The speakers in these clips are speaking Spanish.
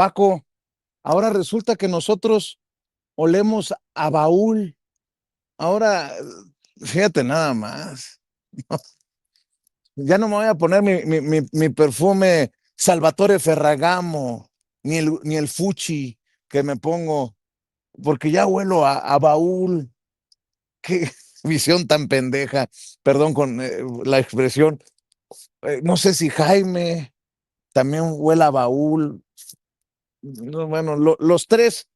Paco, ahora resulta que nosotros olemos a baúl. Ahora, fíjate nada más. Ya no me voy a poner mi perfume Salvatore Ferragamo, ni el Fucci que me pongo, porque ya huelo a baúl. Qué visión tan pendeja, perdón con la expresión. No sé si Jaime también huele a baúl. No, bueno, los tres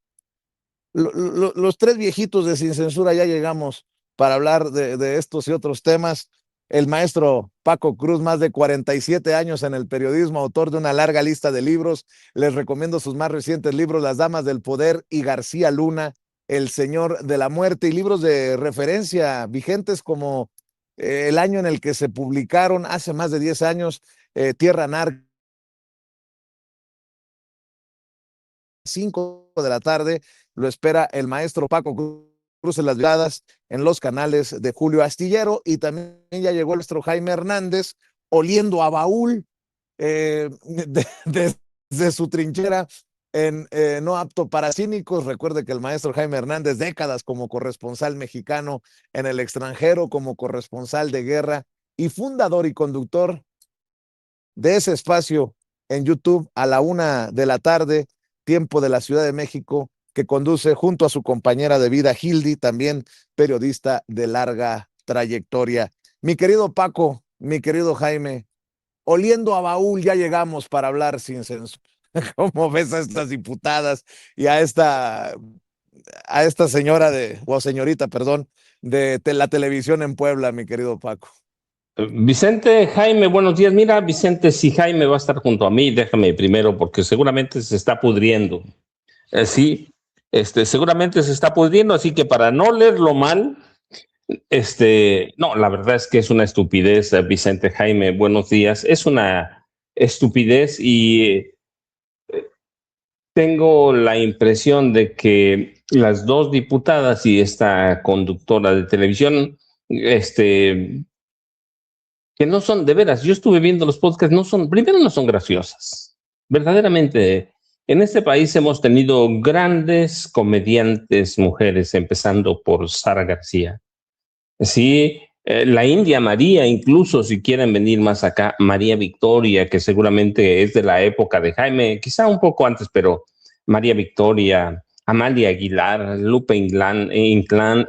viejitos de Sin Censura ya llegamos para hablar de estos y otros temas. El maestro Paco Cruz, más de 47 años en el periodismo, autor de una larga lista de libros. Les recomiendo sus más recientes libros, Las Damas del Poder y García Luna, El Señor de la Muerte, y libros de referencia vigentes como el año en el que se publicaron, hace más de 10 años, Tierra Narca, 5 de la tarde, lo espera el maestro Paco Cruz en las gradas, en los canales de Julio Astillero, y también ya llegó el maestro Jaime Hernández, oliendo a baúl, desde su trinchera en No Apto para Cínicos. Recuerde que el maestro Jaime Hernández, décadas como corresponsal mexicano en el extranjero, como corresponsal de guerra y fundador y conductor de ese espacio en YouTube a la 1 de la tarde, tiempo de la Ciudad de México, que conduce junto a su compañera de vida, Hildy, también periodista de larga trayectoria. Mi querido Paco, mi querido Jaime, oliendo a baúl, ya llegamos para hablar sin censura. ¿Cómo ves a estas diputadas y a esta señora o señorita, perdón, de la televisión en Puebla, mi querido Paco? Vicente, Jaime, buenos días. Mira, Vicente, si Jaime va a estar junto a mí, déjame primero, porque seguramente se está pudriendo. Sí, seguramente se está pudriendo, así que para no leerlo mal, no, la verdad es que es una estupidez, Vicente, Jaime, buenos días. Es una estupidez y tengo la impresión de que las dos diputadas y esta conductora de televisión, que no son, de veras, yo estuve viendo los podcasts, primero no son graciosas. Verdaderamente, en este país hemos tenido grandes comediantes mujeres, empezando por Sara García. Sí, la India María, incluso si quieren venir más acá, María Victoria, que seguramente es de la época de Jaime, quizá un poco antes, pero María Victoria, Amalia Aguilar, Lupe Inclán,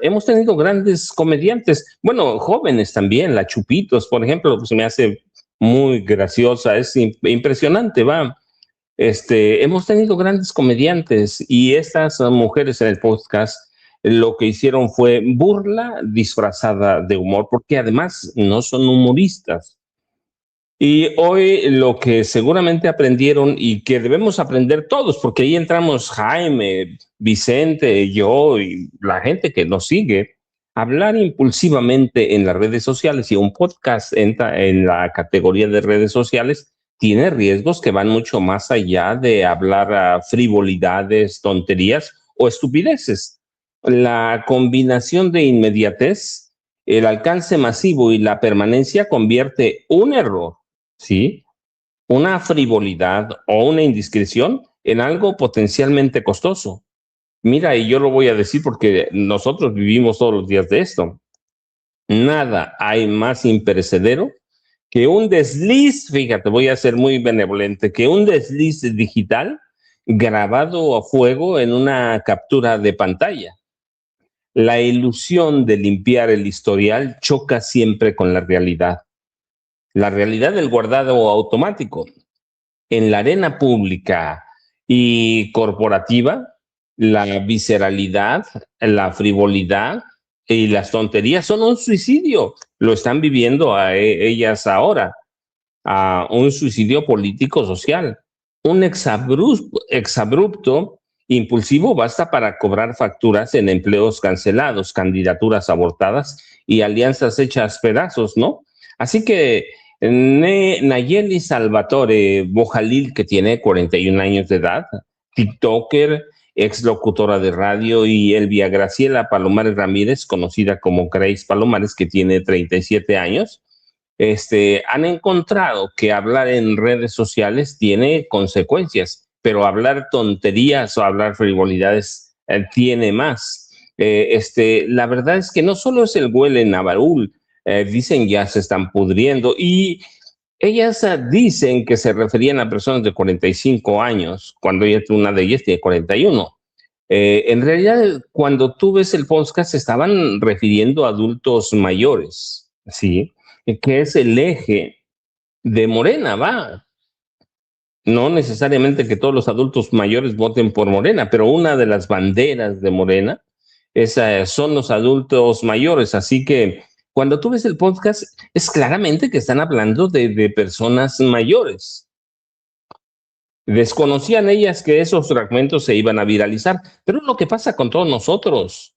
hemos tenido grandes comediantes, bueno, jóvenes también, la Chupitos, por ejemplo, pues me hace muy graciosa, es impresionante, va. Hemos tenido grandes comediantes y estas mujeres en el podcast lo que hicieron fue burla disfrazada de humor, porque además no son humoristas. Y hoy lo que seguramente aprendieron y que debemos aprender todos, porque ahí entramos Jaime, Vicente, yo y la gente que nos sigue, hablar impulsivamente en las redes sociales, y un podcast entra en la categoría de redes sociales, tiene riesgos que van mucho más allá de hablar a frivolidades, tonterías o estupideces. La combinación de inmediatez, el alcance masivo y la permanencia convierte un error, ¿sí?, una frivolidad o una indiscreción en algo potencialmente costoso. Mira, y yo lo voy a decir porque nosotros vivimos todos los días de esto. Nada hay más imperecedero que un desliz, fíjate, voy a ser muy benevolente, que un desliz digital grabado a fuego en una captura de pantalla. La ilusión de limpiar el historial choca siempre con la realidad. La realidad del guardado automático. En la arena pública y corporativa, la visceralidad, la frivolidad y las tonterías son un suicidio. Lo están viviendo ellas ahora, a un suicidio político-social. Un exabrupto impulsivo basta para cobrar facturas en empleos cancelados, candidaturas abortadas y alianzas hechas pedazos, ¿no? Así que Nayeli Salvatore Bojalil, que tiene 41 años de edad, tiktoker, exlocutora de radio, y Elvia Graciela Palomares Ramírez, conocida como Grace Palomares, que tiene 37 años, han encontrado que hablar en redes sociales tiene consecuencias, pero hablar tonterías o hablar frivolidades tiene más. La verdad es que no solo es el huele Navarul, dicen ya se están pudriendo y ellas dicen que se referían a personas de 45 años, cuando una de ellas tiene 41. En realidad, cuando tú ves el podcast, se estaban refiriendo a adultos mayores, ¿sí? Que es el eje de Morena, va. No necesariamente que todos los adultos mayores voten por Morena, pero una de las banderas de Morena son los adultos mayores. Así que cuando tú ves el podcast, es claramente que están hablando de personas mayores. Desconocían ellas que esos fragmentos se iban a viralizar, pero es lo que pasa con todos nosotros.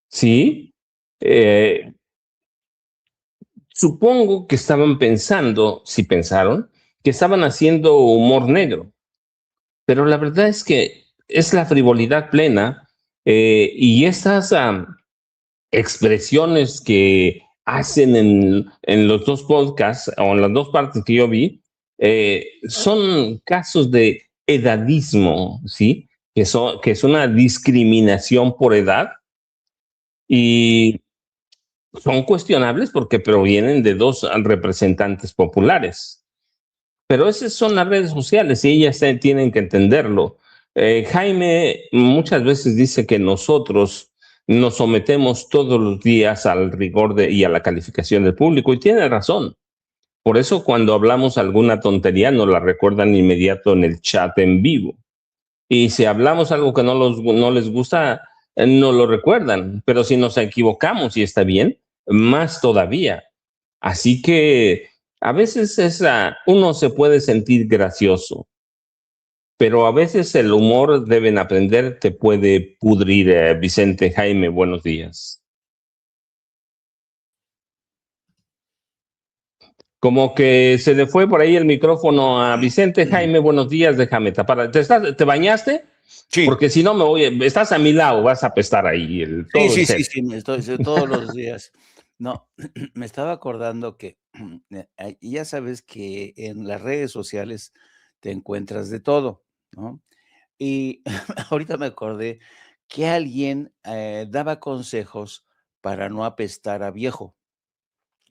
¿Sí? Supongo que estaban pensando, si pensaron, que estaban haciendo humor negro, pero la verdad es que es la frivolidad plena y estas expresiones que hacen en los dos podcasts o en las dos partes que yo vi son casos de edadismo, ¿sí? Que es una discriminación por edad y son cuestionables porque provienen de dos representantes populares. Pero esas son las redes sociales y ellas tienen que entenderlo. Jaime muchas veces dice que nosotros nos sometemos todos los días al rigor y a la calificación del público y tiene razón. Por eso cuando hablamos alguna tontería nos la recuerdan inmediato en el chat en vivo. Y si hablamos algo que no les gusta, no lo recuerdan. Pero si nos equivocamos y está bien, más todavía. Así que a veces uno se puede sentir gracioso, pero a veces el humor deben aprender, te puede pudrir. Vicente Jaime, buenos días. Como que se le fue por ahí el micrófono a Vicente Jaime, buenos días, déjame tapar. ¿Te bañaste? Sí. Porque si no me voy, estás a mi lado, vas a apestar ahí todo el set. Sí, estoy todos los días. No, me estaba acordando que ya sabes que en las redes sociales te encuentras de todo, ¿no? Y ahorita me acordé que alguien daba consejos para no apestar a viejo.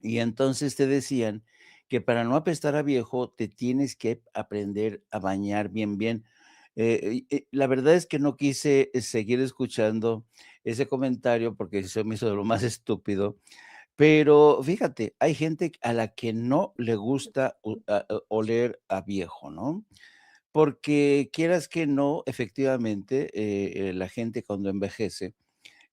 Y entonces te decían que para no apestar a viejo te tienes que aprender a bañar bien, bien. La verdad es que no quise seguir escuchando ese comentario porque se me hizo de lo más estúpido. Pero fíjate, hay gente a la que no le gusta oler a viejo, ¿no? Porque quieras que no, efectivamente, la gente cuando envejece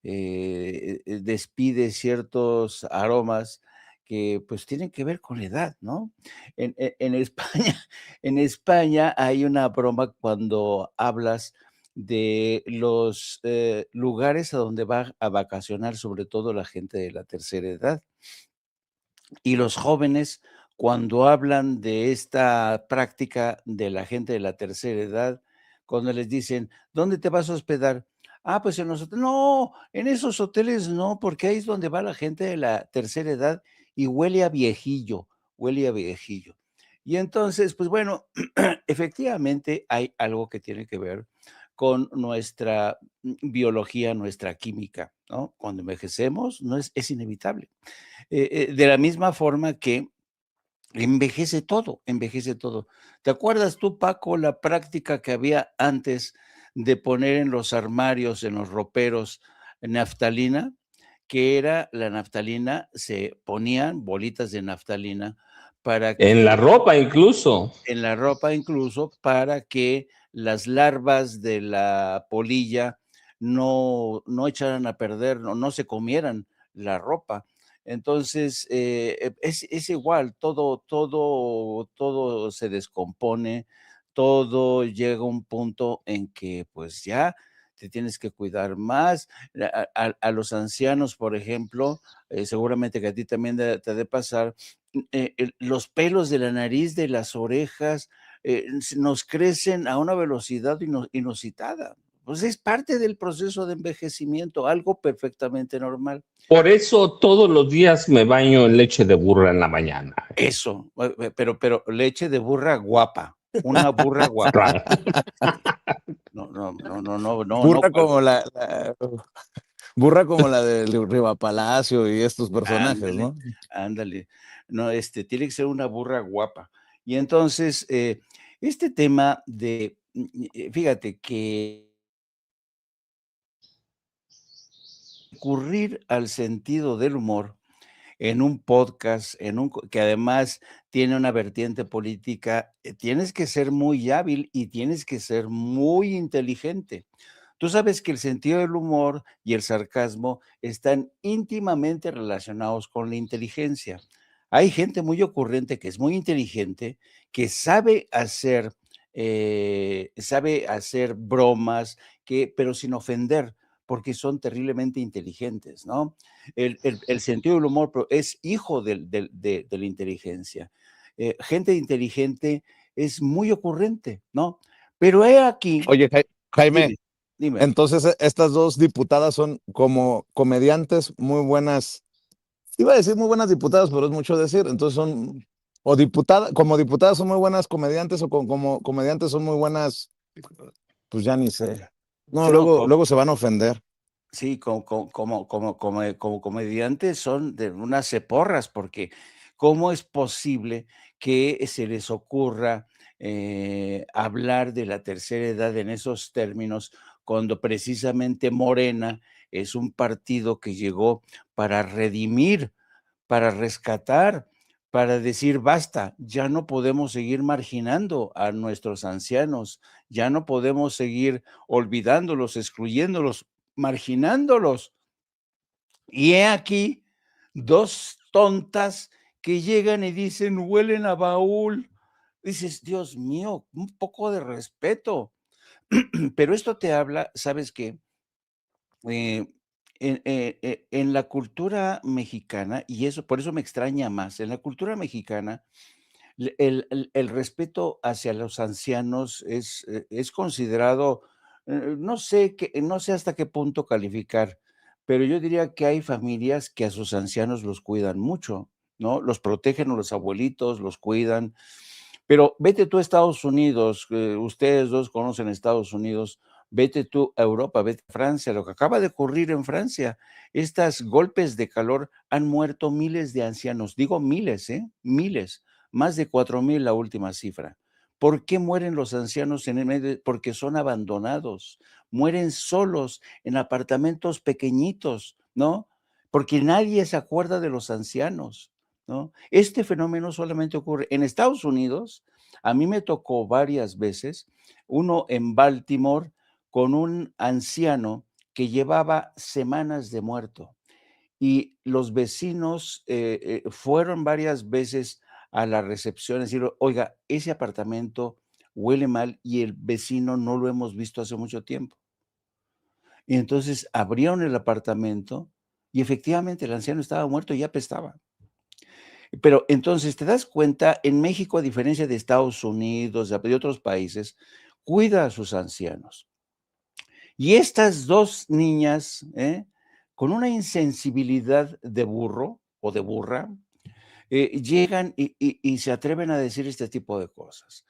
despide ciertos aromas que pues tienen que ver con la edad, ¿no? En España, en España hay una broma cuando hablas de los lugares a donde va a vacacionar, sobre todo la gente de la tercera edad. Y los jóvenes, cuando hablan de esta práctica de la gente de la tercera edad, cuando les dicen, ¿dónde te vas a hospedar? Ah, pues en los hoteles. No, en esos hoteles no, porque ahí es donde va la gente de la tercera edad y huele a viejillo, huele a viejillo. Y entonces, pues bueno, efectivamente hay algo que tiene que ver con nuestra biología, nuestra química, ¿no? Cuando envejecemos, no es inevitable. De la misma forma que envejece todo, envejece todo. ¿Te acuerdas tú, Paco, la práctica que había antes de poner en los armarios, en los roperos, naftalina? Que era la naftalina, se ponían bolitas de naftalina para que, en la ropa incluso. En la ropa incluso, para que las larvas de la polilla no echaran a perder, no se comieran la ropa. Entonces, es igual, todo se descompone, todo llega a un punto en que pues ya te tienes que cuidar más. A los ancianos, por ejemplo, seguramente que a ti también te ha de pasar, los pelos de la nariz, de las orejas, nos crecen a una velocidad inusitada. Pues es parte del proceso de envejecimiento, algo perfectamente normal. Por eso todos los días me baño en leche de burra en la mañana. Eso, pero leche de burra guapa. una burra guapa. Claro. No, Burra como burra como la de Riva Palacio y estos personajes, ándale, ¿no? ándale. No, tiene que ser una burra guapa. Y entonces, este tema de, fíjate que recurrir al sentido del humor en un podcast, que además tiene una vertiente política, tienes que ser muy hábil y tienes que ser muy inteligente. Tú sabes que el sentido del humor y el sarcasmo están íntimamente relacionados con la inteligencia. Hay gente muy ocurrente que es muy inteligente, que sabe hacer bromas, pero sin ofender, porque son terriblemente inteligentes, ¿no? El sentido del humor es hijo de la inteligencia. Gente inteligente es muy ocurrente, ¿no? Pero he aquí, Oye, Jaime, dime, dime. entonces estas dos diputadas son como comediantes muy buenas. Iba a decir muy buenas diputadas, pero es mucho decir. Entonces son, o diputadas, como diputadas son muy buenas comediantes, o como comediantes son muy buenas, pues ya ni sé. No, No, luego se van a ofender. sí, como comediantes son de unas ceporras, porque ¿cómo es posible que se les ocurra hablar de la tercera edad en esos términos cuando precisamente Morena es un partido que llegó para redimir, para rescatar, para decir basta, ya no podemos seguir marginando a nuestros ancianos, ya no podemos seguir olvidándolos, excluyéndolos, marginándolos? Y he aquí dos tontas que llegan y dicen, huelen a baúl. Dices, Dios mío, un poco de respeto. Pero esto te habla, ¿sabes qué? Eh, en la cultura mexicana, y eso por eso me extraña más, en la cultura mexicana, el respeto hacia los ancianos es considerado, no sé hasta qué punto calificar, pero yo diría que hay familias que a sus ancianos los cuidan mucho, ¿no? Los protegen a los abuelitos, los cuidan, pero vete tú a Estados Unidos, ustedes dos conocen Estados Unidos, vete tú a Europa, vete a Francia, lo que acaba de ocurrir en Francia, estos golpes de calor han muerto miles de ancianos, digo miles, miles, más de 4,000 la última cifra. ¿Por qué mueren los ancianos en el medio? Porque son abandonados, mueren solos en apartamentos pequeñitos, ¿no? Porque nadie se acuerda de los ancianos, ¿no? Este fenómeno solamente ocurre en Estados Unidos. A mí me tocó varias veces, uno en Baltimore, con un anciano que llevaba semanas de muerto y los vecinos fueron varias veces a la recepción a decir, oiga, ese apartamento huele mal y el vecino no lo hemos visto hace mucho tiempo. Y entonces abrieron el apartamento y efectivamente el anciano estaba muerto y ya apestaba. Pero entonces te das cuenta, en México, a diferencia de Estados Unidos, de otros países, cuida a sus ancianos. Y estas dos niñas, con una insensibilidad de burro o de burra, llegan y se atreven a decir este tipo de cosas.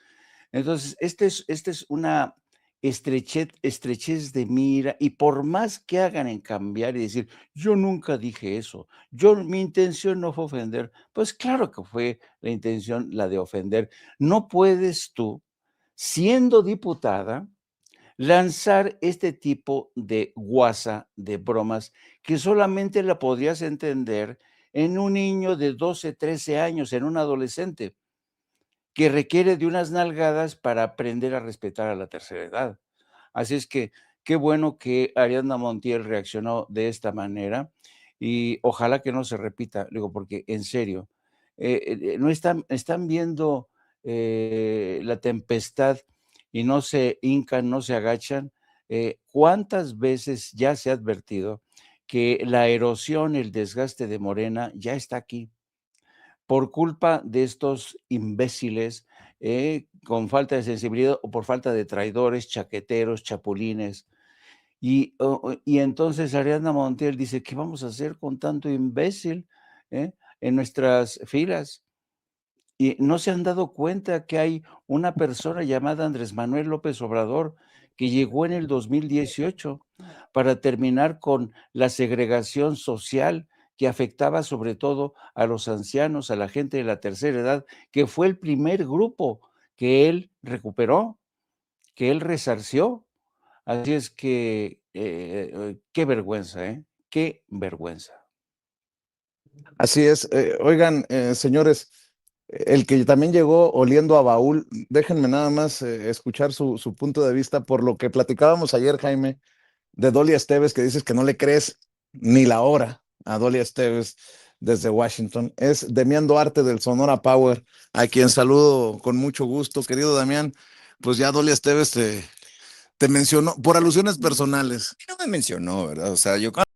Entonces, esta es una estrechez de mira, y por más que hagan en cambiar y decir, yo nunca dije eso, mi intención no fue ofender, pues claro que fue la intención la de ofender. No puedes tú, siendo diputada, lanzar este tipo de guasa, de bromas, que solamente la podrías entender en un niño de 12, 13 años, en un adolescente que requiere de unas nalgadas para aprender a respetar a la tercera edad. Así es que qué bueno que Ariadna Montiel reaccionó de esta manera y ojalá que no se repita, digo, porque en serio, no están viendo la tempestad y no se hincan, no se agachan. ¿Cuántas veces ya se ha advertido que la erosión, el desgaste de Morena ya está aquí? Por culpa de estos imbéciles, con falta de sensibilidad o por falta de traidores, chaqueteros, chapulines. Y entonces Ariadna Montiel dice, ¿qué vamos a hacer con tanto imbécil en nuestras filas? Y no se han dado cuenta que hay una persona llamada Andrés Manuel López Obrador que llegó en el 2018 para terminar con la segregación social que afectaba sobre todo a los ancianos, a la gente de la tercera edad, que fue el primer grupo que él recuperó, que él resarció. Así es que, qué vergüenza, ¿eh? Qué vergüenza. Así es. Oigan, señores, el que también llegó oliendo a baúl, déjenme nada más escuchar su punto de vista por lo que platicábamos ayer, Jaime, de Dolly Esteves, que dices que no le crees ni la hora a Dolly Esteves desde Washington. Es Demián Duarte del Sonora Power, a quien saludo con mucho gusto. Querido Damián, pues ya Dolly Esteves te mencionó por alusiones personales. No me mencionó, ¿verdad? O sea, yo